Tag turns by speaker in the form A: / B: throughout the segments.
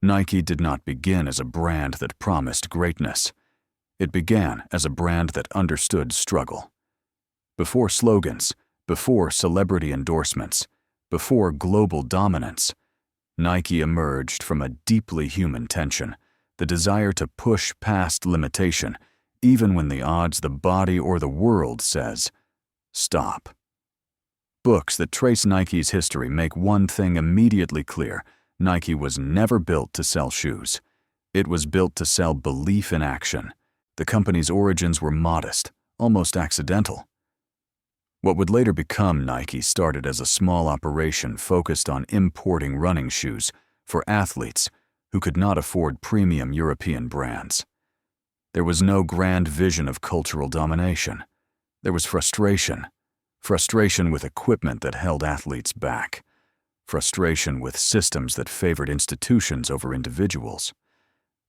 A: Nike did not begin as a brand that promised greatness. It began as a brand that understood struggle. Before slogans, before celebrity endorsements, before global dominance, Nike emerged from a deeply human tension, the desire to push past limitation, even when the odds, the body, or the world says, stop. Books that trace Nike's history make one thing immediately clear: Nike was never built to sell shoes. It was built to sell belief in action. The company's origins were modest, almost accidental. What would later become Nike started as a small operation focused on importing running shoes for athletes who could not afford premium European brands. There was no grand vision of cultural domination. There was frustration with equipment that held athletes back, frustration with systems that favored institutions over individuals.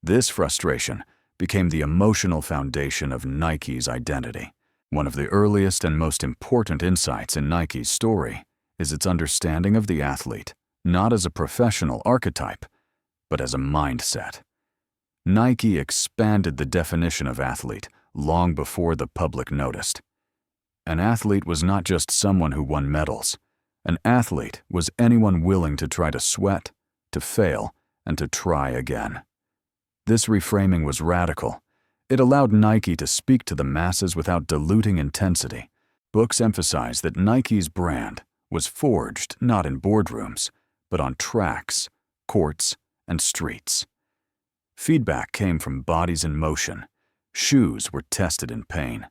A: This frustration became the emotional foundation of Nike's identity. One of the earliest and most important insights in Nike's story is its understanding of the athlete, not as a professional archetype, but as a mindset. Nike expanded the definition of athlete long before the public noticed. An athlete was not just someone who won medals. An athlete was anyone willing to try to sweat, to fail, and to try again. This reframing was radical. It allowed Nike to speak to the masses without diluting intensity. Books emphasize that Nike's brand was forged not in boardrooms, but on tracks, courts, and streets. Feedback came from bodies in motion. Shoes were tested in pain.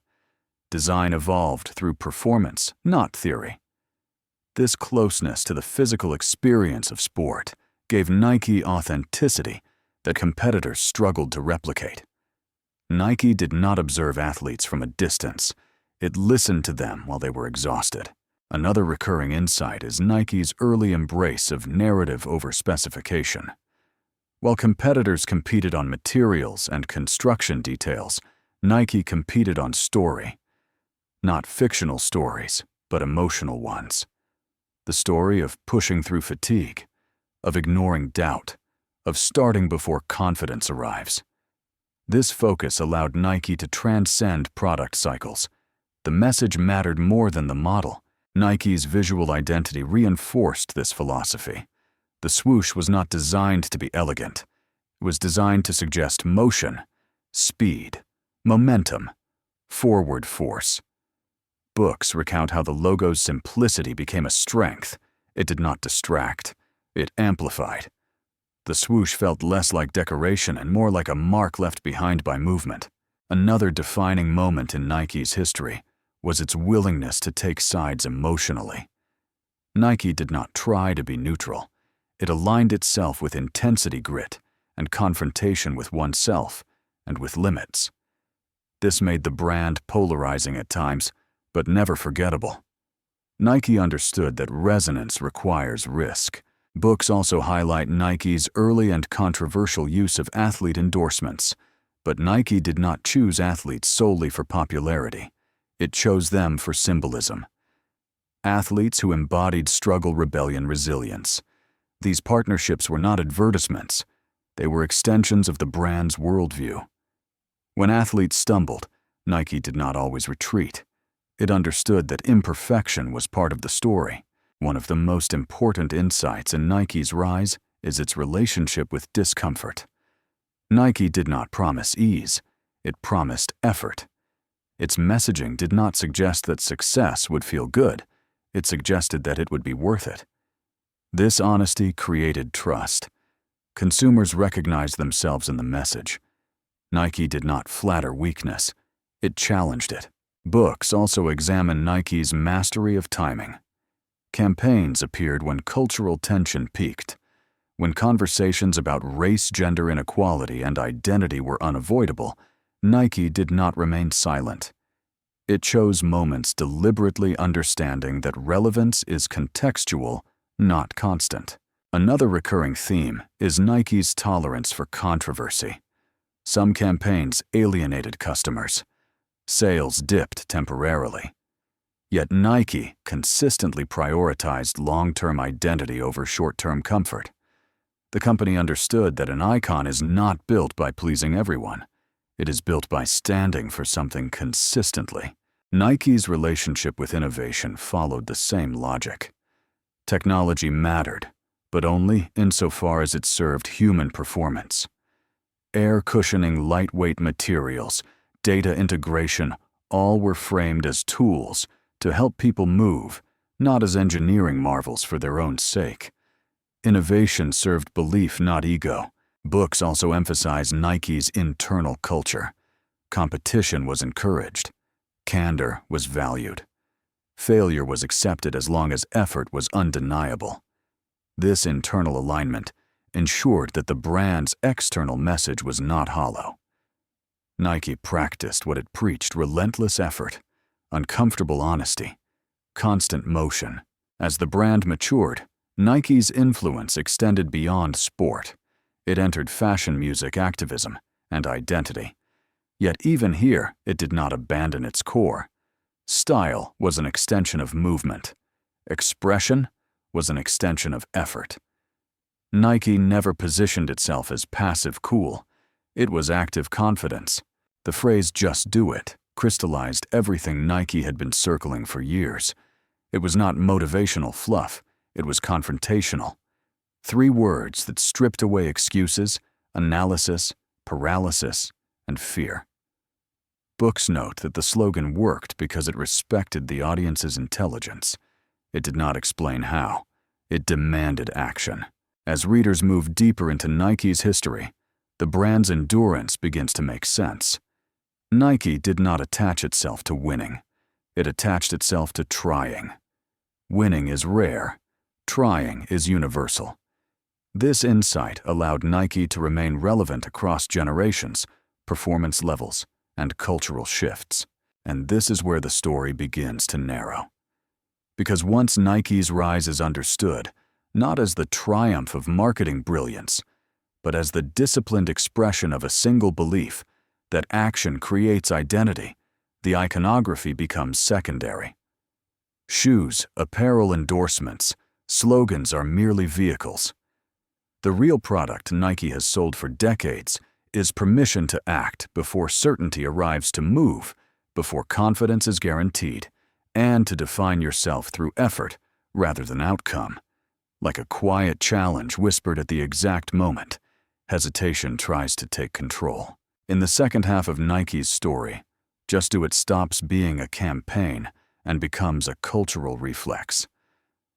A: Design evolved through performance, not theory. This closeness to the physical experience of sport gave Nike authenticity that competitors struggled to replicate. Nike did not observe athletes from a distance. It listened to them while they were exhausted. Another recurring insight is Nike's early embrace of narrative over specification. While competitors competed on materials and construction details, Nike competed on story. Not fictional stories, but emotional ones. The story of pushing through fatigue, of ignoring doubt, of starting before confidence arrives. This focus allowed Nike to transcend product cycles. The message mattered more than the model. Nike's visual identity reinforced this philosophy. The swoosh was not designed to be elegant. It was designed to suggest motion, speed, momentum, forward force. Books recount how the logo's simplicity became a strength. It did not distract. It amplified. The swoosh felt less like decoration and more like a mark left behind by movement. Another defining moment in Nike's history was its willingness to take sides emotionally. Nike did not try to be neutral. It aligned itself with intensity, grit, and confrontation with oneself and with limits. This made the brand polarizing at times, but never forgettable. Nike understood that resonance requires risk. Books also highlight Nike's early and controversial use of athlete endorsements, but Nike did not choose athletes solely for popularity. It chose them for symbolism. Athletes who embodied struggle, rebellion, resilience. These partnerships were not advertisements. They were extensions of the brand's worldview. When athletes stumbled, Nike did not always retreat. It understood that imperfection was part of the story. One of the most important insights in Nike's rise is its relationship with discomfort. Nike did not promise ease. It promised effort. Its messaging did not suggest that success would feel good. It suggested that it would be worth it. This honesty created trust. Consumers recognized themselves in the message. Nike did not flatter weakness. It challenged it. Books also examine Nike's mastery of timing. Campaigns appeared when cultural tension peaked, when conversations about race, gender inequality, and identity were unavoidable. Nike did not remain silent. It chose moments deliberately understanding that relevance is contextual, not constant. Another recurring theme is Nike's tolerance for controversy. Some campaigns alienated customers. Sales dipped temporarily. Yet Nike consistently prioritized long-term identity over short-term comfort. The company understood that an icon is not built by pleasing everyone. It is built by standing for something consistently. Nike's relationship with innovation followed the same logic. Technology mattered, but only insofar as it served human performance. Air cushioning, lightweight materials, data integration, all were framed as tools to help people move, not as engineering marvels for their own sake. Innovation served belief, not ego. Books also emphasize Nike's internal culture. Competition was encouraged. Candor was valued. Failure was accepted as long as effort was undeniable. This internal alignment ensured that the brand's external message was not hollow. Nike practiced what it preached: relentless effort, uncomfortable honesty, constant motion. As the brand matured, Nike's influence extended beyond sport. It entered fashion, music, activism, and identity. Yet even here, it did not abandon its core. Style was an extension of movement. Expression was an extension of effort. Nike never positioned itself as passive cool. It was active confidence. The phrase "just do it" crystallized everything Nike had been circling for years. It was not motivational fluff. It was confrontational. 3 words that stripped away excuses, analysis, paralysis, and fear. Books note that the slogan worked because it respected the audience's intelligence. It did not explain how. It demanded action. As readers move deeper into Nike's history, the brand's endurance begins to make sense. Nike did not attach itself to winning. It attached itself to trying. Winning is rare. Trying is universal. This insight allowed Nike to remain relevant across generations, performance levels, and cultural shifts. And this is where the story begins to narrow. Because once Nike's rise is understood, not as the triumph of marketing brilliance, but as the disciplined expression of a single belief that action creates identity, the iconography becomes secondary. Shoes, apparel, endorsements, slogans are merely vehicles. The real product Nike has sold for decades is permission to act before certainty arrives, to move before confidence is guaranteed, and to define yourself through effort rather than outcome. Like a quiet challenge whispered at the exact moment, hesitation tries to take control. In the second half of Nike's story, Just Do It stops being a campaign and becomes a cultural reflex.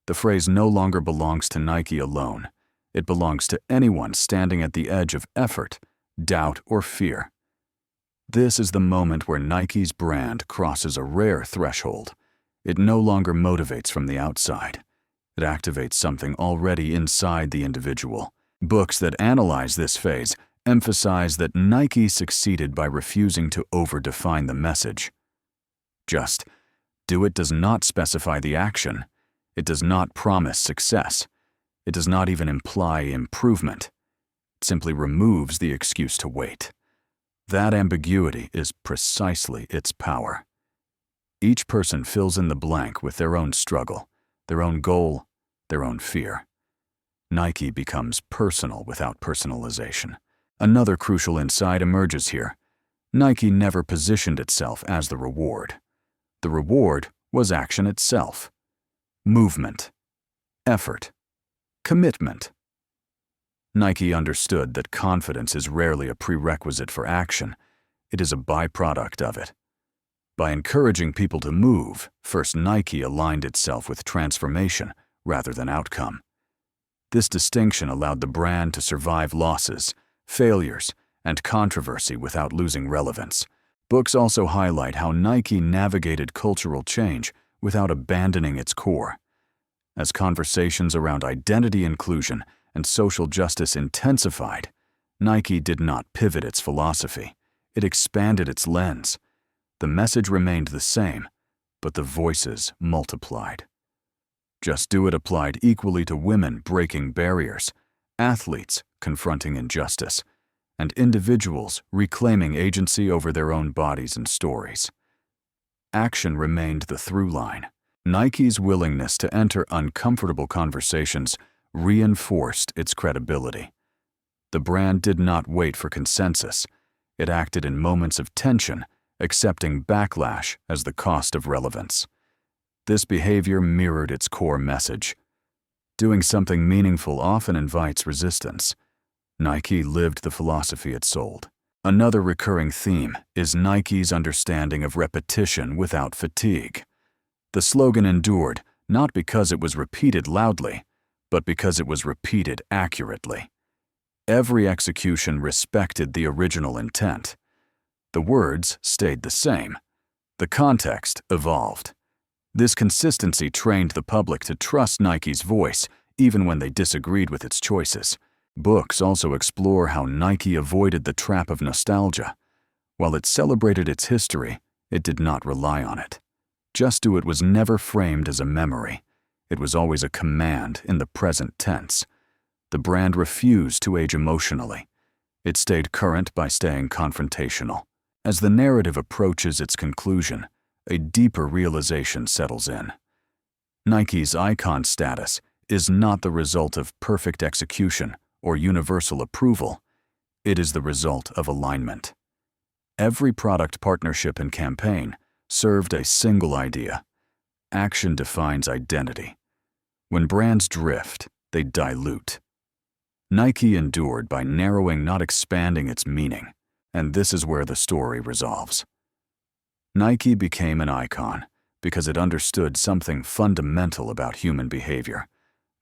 A: The phrase no longer belongs to Nike alone. It belongs to anyone standing at the edge of effort, doubt, or fear. This is the moment where Nike's brand crosses a rare threshold. It no longer motivates from the outside. It activates something already inside the individual. Books that analyze this phase emphasize that Nike succeeded by refusing to overdefine the message. Just Do It does not specify the action. It does not promise success. It does not even imply improvement. It simply removes the excuse to wait. That ambiguity is precisely its power. Each person fills in the blank with their own struggle, their own goal, their own fear. Nike becomes personal without personalization. Another crucial insight emerges here. Nike never positioned itself as the reward. The reward was action itself. Movement, effort, commitment. Nike understood that confidence is rarely a prerequisite for action. It is a byproduct of it. By encouraging people to move, first Nike aligned itself with transformation rather than outcome. This distinction allowed the brand to survive losses, failures, and controversy without losing relevance. Books also highlight how Nike navigated cultural change without abandoning its core. As conversations around identity, inclusion, and social justice intensified, Nike did not pivot its philosophy. It expanded its lens. The message remained the same, but the voices multiplied. Just Do It applied equally to women breaking barriers, athletes confronting injustice, and individuals reclaiming agency over their own bodies and stories. Action remained the through line. Nike's willingness to enter uncomfortable conversations reinforced its credibility. The brand did not wait for consensus. It acted in moments of tension, accepting backlash as the cost of relevance. This behavior mirrored its core message. Doing something meaningful often invites resistance. Nike lived the philosophy it sold. Another recurring theme is Nike's understanding of repetition without fatigue. The slogan endured not because it was repeated loudly, but because it was repeated accurately. Every execution respected the original intent. The words stayed the same. The context evolved. This consistency trained the public to trust Nike's voice even when they disagreed with its choices. Books also explore how Nike avoided the trap of nostalgia. While it celebrated its history, it did not rely on it. Just Do It was never framed as a memory. It was always a command in the present tense. The brand refused to age emotionally. It stayed current by staying confrontational. As the narrative approaches its conclusion, a deeper realization settles in. Nike's icon status is not the result of perfect execution or universal approval. It is the result of alignment. Every product partnership and campaign served a single idea. Action defines identity. When brands drift, they dilute. Nike endured by narrowing, not expanding its meaning, and this is where the story resolves. Nike became an icon because it understood something fundamental about human behavior.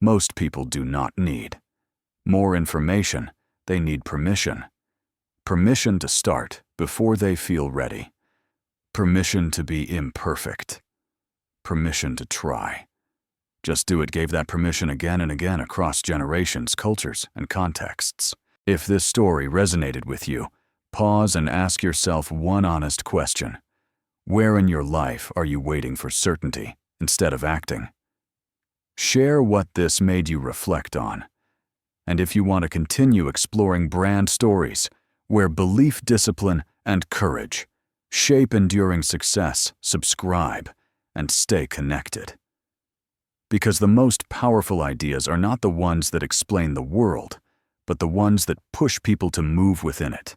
A: Most people do not need more information, they need permission. Permission to start before they feel ready. Permission to be imperfect. Permission to try. Just Do It gave that permission again and again across generations, cultures, and contexts. If this story resonated with you, pause and ask yourself one honest question. Where in your life are you waiting for certainty instead of acting? Share what this made you reflect on. And if you want to continue exploring brand stories where belief, discipline, and courage shape enduring success, subscribe and stay connected. Because the most powerful ideas are not the ones that explain the world, but the ones that push people to move within it.